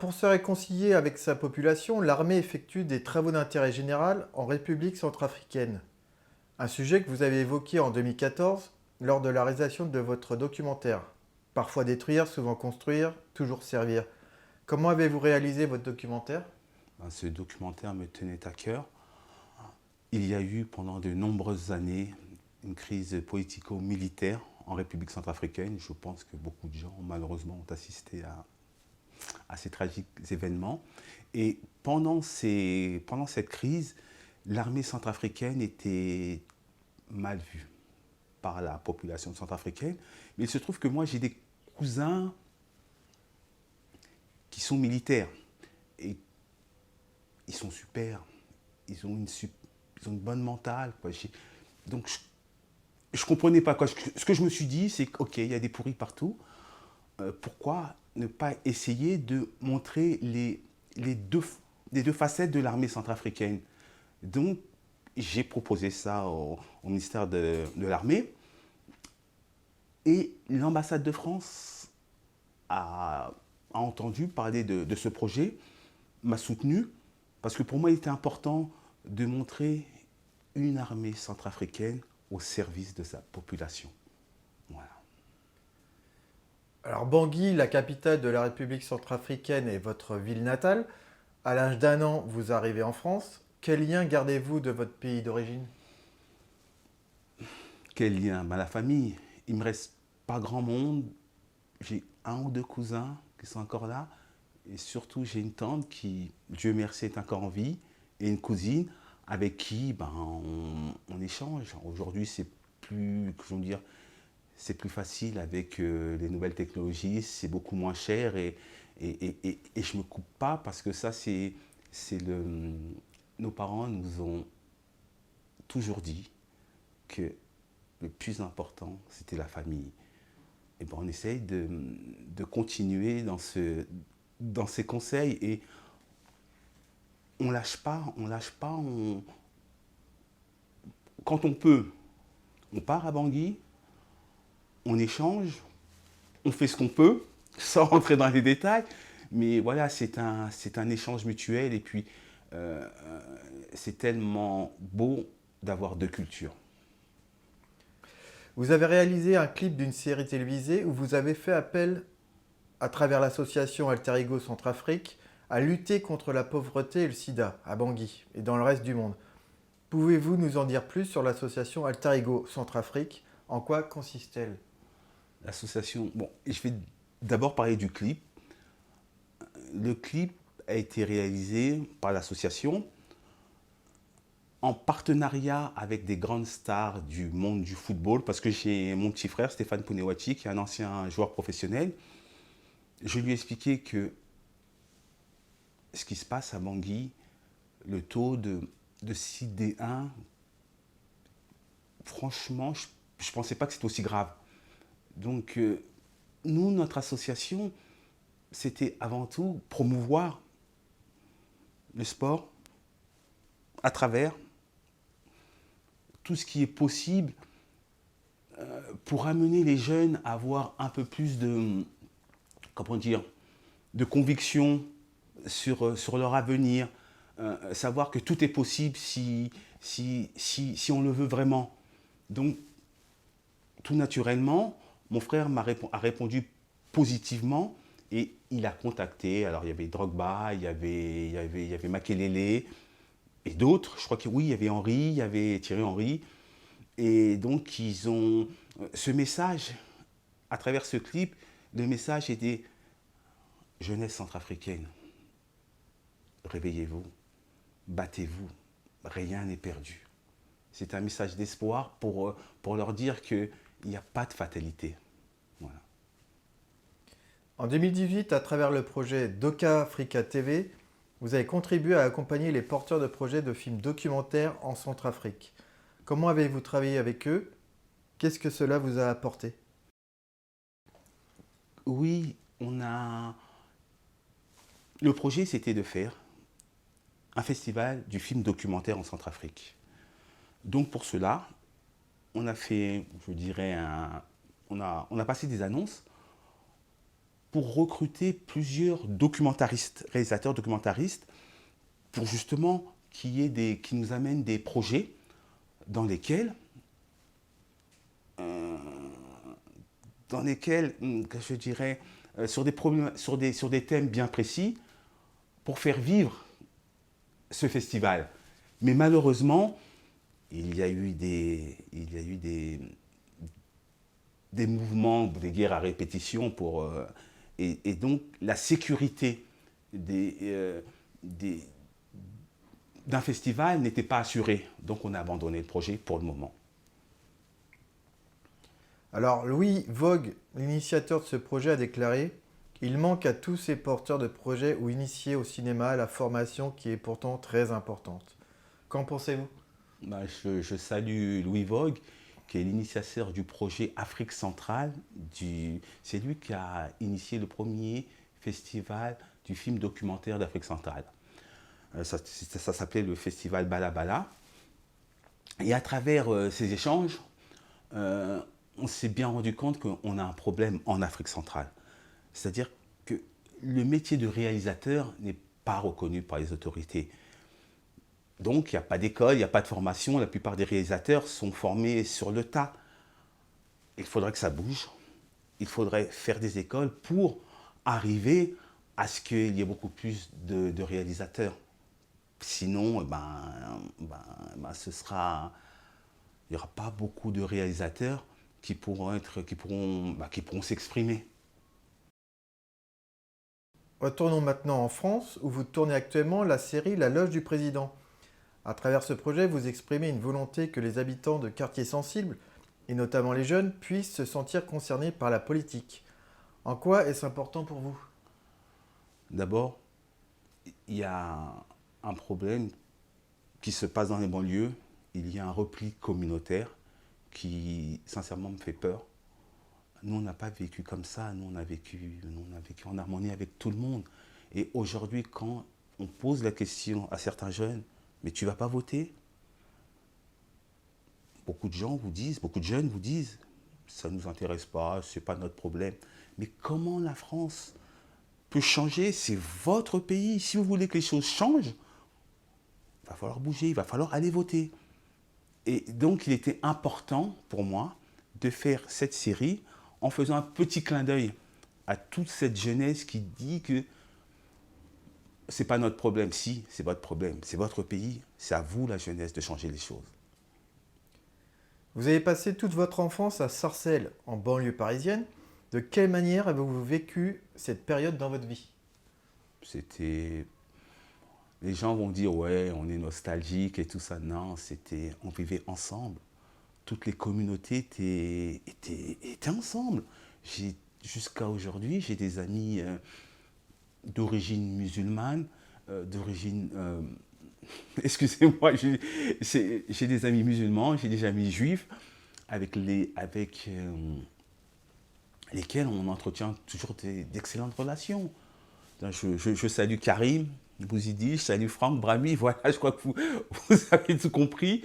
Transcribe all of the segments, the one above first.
pour se réconcilier avec sa population, l'armée effectue des travaux d'intérêt général en République centrafricaine. Un sujet que vous avez évoqué en 2014 lors de la réalisation de votre documentaire. Parfois détruire, souvent construire, toujours servir. Comment avez-vous réalisé votre documentaire? Ce documentaire me tenait à cœur. Il y a eu pendant de nombreuses années une crise politico-militaire en République centrafricaine. Je pense que beaucoup de gens, malheureusement, ont assisté à ces tragiques événements. Et pendant cette crise, l'armée centrafricaine était mal vue par la population centrafricaine. Mais il se trouve que moi, j'ai des cousins qui sont militaires. Et ils sont super. Ils ont une bonne mentale, quoi. Donc, je ne comprenais pas, quoi. Ce que je me suis dit, c'est qu'ok, il y a des pourris partout. Pourquoi ne pas essayer de montrer les deux facettes de l'armée centrafricaine? Donc, j'ai proposé ça au ministère de l'Armée. Et l'ambassade de France a entendu parler de ce projet, m'a soutenu, parce que pour moi, il était important de montrer une armée centrafricaine au service de sa population. Voilà. Alors Bangui, la capitale de la République centrafricaine, est votre ville natale. À l'âge d'un an, vous arrivez en France. Quel lien gardez-vous de votre pays d'origine? Quel lien? La famille. Il ne me reste pas grand monde. J'ai un ou deux cousins qui sont encore là. Et surtout, j'ai une tante qui, Dieu merci, est encore en vie. Et une cousine avec qui on échange. Aujourd'hui, c'est plus, comment dire, c'est plus facile avec les nouvelles technologies, c'est beaucoup moins cher et je ne me coupe pas parce que ça, c'est nos parents nous ont toujours dit que le plus important, c'était la famille. Et on essaye de continuer dans ces conseils et on lâche pas, quand on peut, on part à Bangui, on échange, on fait ce qu'on peut, sans rentrer dans les détails, mais voilà, c'est un échange mutuel et puis euh, c'est tellement beau d'avoir deux cultures. Vous avez réalisé un clip d'une série télévisée où vous avez fait appel, à travers l'association Alter Ego Centrafrique, à lutter contre la pauvreté et le sida à Bangui et dans le reste du monde. Pouvez-vous nous en dire plus sur l'association Alter Ego Centrafrique? En quoi consiste-t-elle? L'association, bon, je vais d'abord parler du clip. Le clip a été réalisé par l'association en partenariat avec des grandes stars du monde du football, parce que j'ai mon petit frère Stéphane Pounewachi, qui est un ancien joueur professionnel. Je lui ai expliqué que ce qui se passe à Bangui, le taux de SID1, franchement, je ne pensais pas que c'était aussi grave. Donc, nous, notre association, c'était avant tout promouvoir le sport à travers tout ce qui est possible pour amener les jeunes à avoir un peu plus comment dire, de conviction sur leur avenir, savoir que tout est possible si on le veut vraiment. Donc, tout naturellement, mon frère a répondu positivement et il a contacté. Alors, il y avait Drogba, il y avait Makelele et d'autres. Je crois que oui, il y avait Henry, il y avait Thierry Henry. Et donc, ils ont ce message, à travers ce clip, le message était jeunesse centrafricaine, réveillez-vous, battez-vous, rien n'est perdu. C'est un message d'espoir pour leur dire qu'il n'y a pas de fatalité. Voilà. En 2018, à travers le projet Doka Africa TV, vous avez contribué à accompagner les porteurs de projets de films documentaires en Centrafrique. Comment avez-vous travaillé avec eux? Qu'est-ce que cela vous a apporté? Oui, le projet, c'était de faire un festival du film documentaire en Centrafrique. Donc pour cela, on a fait, je dirais, on a passé des annonces pour recruter plusieurs documentaristes, réalisateurs documentaristes, pour justement qui nous amènent des projets dans lesquels, je dirais, sur des thèmes bien précis, pour faire vivre ce festival. Mais malheureusement, il y a eu des mouvements, des guerres à répétition et donc la sécurité d'un festival n'était pas assurée. Donc on a abandonné le projet pour le moment. Alors Louis Vogue, l'initiateur de ce projet, a déclaré: il manque à tous ces porteurs de projets ou initiés au cinéma la formation qui est pourtant très importante. Qu'en pensez-vous? Je salue Louis Vogue, qui est l'initiateur du projet Afrique centrale. C'est lui qui a initié le premier festival du film documentaire d'Afrique centrale. Ça s'appelait le festival Bala Bala. Et à travers ces échanges, on s'est bien rendu compte qu'on a un problème en Afrique centrale. C'est-à-dire que le métier de réalisateur n'est pas reconnu par les autorités. Donc, il n'y a pas d'école, il n'y a pas de formation. La plupart des réalisateurs sont formés sur le tas. Il faudrait que ça bouge. Il faudrait faire des écoles pour arriver à ce qu'il y ait beaucoup plus de réalisateurs. Sinon, il n'y aura pas beaucoup de réalisateurs qui pourront s'exprimer. Retournons maintenant en France, où vous tournez actuellement la série La Loge du Président. À travers ce projet, vous exprimez une volonté que les habitants de quartiers sensibles, et notamment les jeunes, puissent se sentir concernés par la politique. En quoi est-ce important pour vous? D'abord, il y a un problème qui se passe dans les banlieues. Il y a un repli communautaire qui, sincèrement, me fait peur. Nous, on n'a pas vécu comme ça. Nous, on a vécu en harmonie avec tout le monde. Et aujourd'hui, quand on pose la question à certains jeunes, mais tu ne vas pas voter? Beaucoup de jeunes vous disent, ça ne nous intéresse pas, ce n'est pas notre problème. Mais comment la France peut changer? C'est votre pays. Si vous voulez que les choses changent, il va falloir bouger, il va falloir aller voter. Et donc, il était important pour moi de faire cette série en faisant un petit clin d'œil à toute cette jeunesse qui dit que c'est pas notre problème. Si, c'est votre problème, c'est votre pays, c'est à vous, la jeunesse, de changer les choses. Vous avez passé toute votre enfance à Sarcelles, en banlieue parisienne. De quelle manière avez-vous vécu cette période dans votre vie? Les gens vont dire, ouais, on est nostalgique et tout ça. Non, on vivait ensemble. Toutes les communautés étaient ensemble. Jusqu'à aujourd'hui, j'ai des amis d'origine musulmane, excusez-moi, j'ai des amis musulmans, j'ai des amis juifs avec lesquels on entretient toujours d'excellentes relations. Je salue Karim Bouzidi, je salue Franck Brami, voilà, je crois que vous avez tout compris.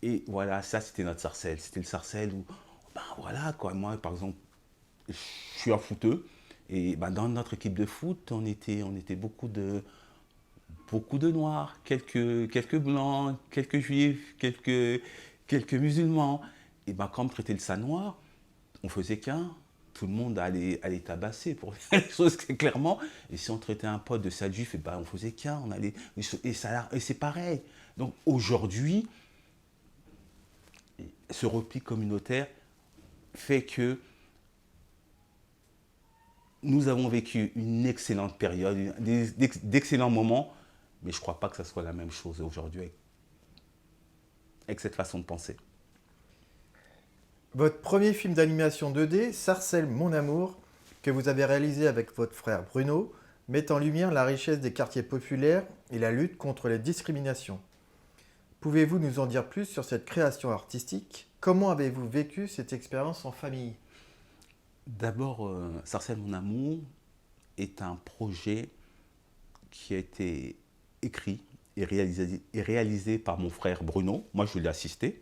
Et voilà, ça c'était notre Sarcelles. C'était le Sarcelles où, voilà, quoi. Moi, par exemple, je suis un footeux. Et dans notre équipe de foot, on était beaucoup de noirs, quelques blancs, quelques juifs, quelques musulmans. Et quand on traitait le sang noir, on faisait qu'un. Tout le monde allait tabasser pour faire les choses clairement. Et si on traitait un pote de sale juif, on faisait qu'un. Et c'est pareil. Donc aujourd'hui, ce repli communautaire fait que nous avons vécu une excellente période, d'excellents moments, mais je ne crois pas que ce soit la même chose aujourd'hui avec cette façon de penser. Votre premier film d'animation 2D, Sarcelles, mon amour, que vous avez réalisé avec votre frère Bruno, met en lumière la richesse des quartiers populaires et la lutte contre les discriminations. Pouvez-vous nous en dire plus sur cette création artistique? Comment avez-vous vécu cette expérience en famille? D'abord, Sarcelles, mon amour est un projet qui a été écrit et réalisé par mon frère Bruno. Moi, je l'ai assisté.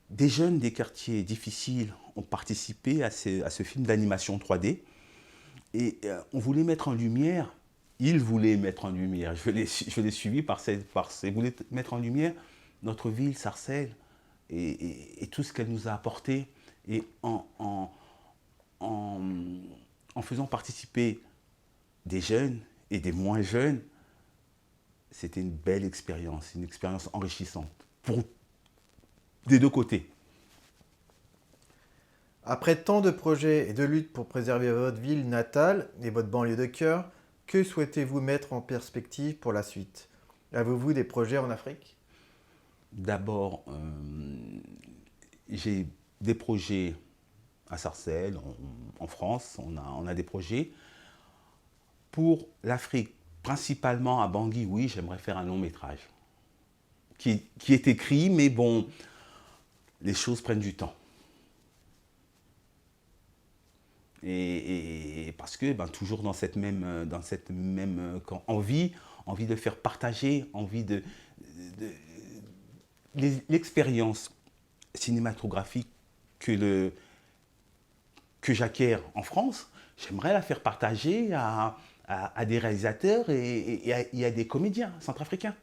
Des jeunes des quartiers difficiles ont participé à ce film d'animation 3D Et on voulait mettre en lumière, il voulait mettre en lumière, je l'ai suivi il voulait mettre en lumière notre ville, Sarcelles, et tout ce qu'elle nous a apporté. Et en, en faisant participer des jeunes et des moins jeunes, c'était une belle expérience, une expérience enrichissante pour des deux côtés. Après tant de projets et de luttes pour préserver votre ville natale et votre banlieue de cœur, que souhaitez-vous mettre en perspective pour la suite? Avez-vous des projets en Afrique? D'abord, j'ai des projets à Sarcelles, en France, on a des projets. Pour l'Afrique, principalement à Bangui, oui, j'aimerais faire un long métrage qui est écrit, mais bon, les choses prennent du temps. Et parce que toujours dans cette même envie de faire partager, de l'expérience cinématographique que j'acquiers en France, j'aimerais la faire partager à des réalisateurs et à des comédiens centrafricains.